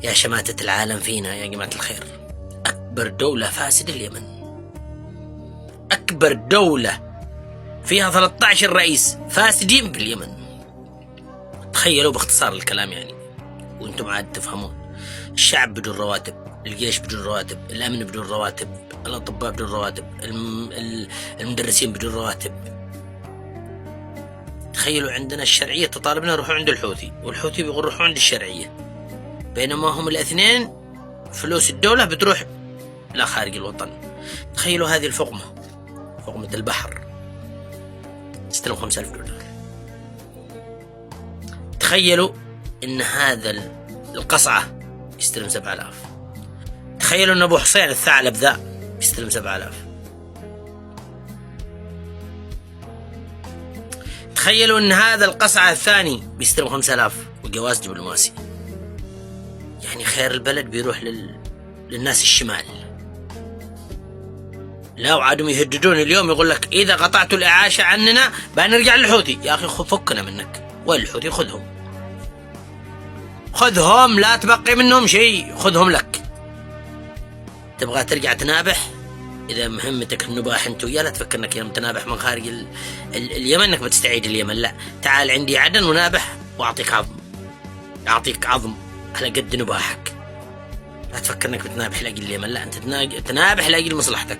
يا شماتة العالم فينا يا جماعة الخير، أكبر دولة فاسدة اليمن، أكبر دولة فيها 13 رئيس فاسدين في اليمن. تخيلوا باختصار الكلام يعني وانتم عاد تفهمون. الشعب بدون رواتب، الجيش بدون رواتب، الأمن بدون رواتب، الأطباء بدون رواتب، المدرسين بدون رواتب. تخيلوا عندنا الشرعية تطالبنا روحوا عند الحوثي، والحوثي بيقول روحوا عند الشرعية، بينما هم الاثنين فلوس الدولة بتروح لا خارج الوطن. تخيلوا هذه الفقمة، فقمة البحر تستلم 5000 دولار. تخيلوا ان هذا القصعة يستلم 7000. تخيلوا ان ابو حسين الثعلب ذا يستلم 7000. تخيلوا ان هذا القصعة الثاني بيستلم 5000 وجواز دبلوماسي. يعني خير البلد بيروح للناس الشمال. لا وعادهم يهددون اليوم، يقول لك إذا قطعتوا الإعاشة عننا بنرجع للحوثي. يا أخي فكنا منك، وين الحوثي؟ خذهم، لا تبقي منهم شيء، خذهم لك. تبغى ترجع تنابح؟ إذا مهمتك النباح أنت وياه، لا تفكر أنك يوم تنابح من خارج اليمن أنك بتستعيد اليمن. لا، تعال عندي عدن ونابح وأعطيك عظم، أعطيك عظم على قد نباحك. لا تفكر انك بتنابح لاجل اليمن، لا، انت تنابح لاجل مصلحتك.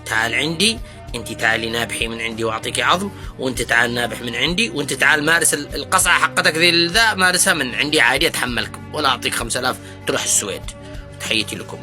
تعال عندي، انت تعالي نابحي من عندي واعطيكي عظم، وانت تعال نابح من عندي، وانت تعال مارس القصعة حقتك ذي ذا مارسها من عندي عادي، اتحملك ولا اعطيك 5000 تروح السويد. تحياتي لكم.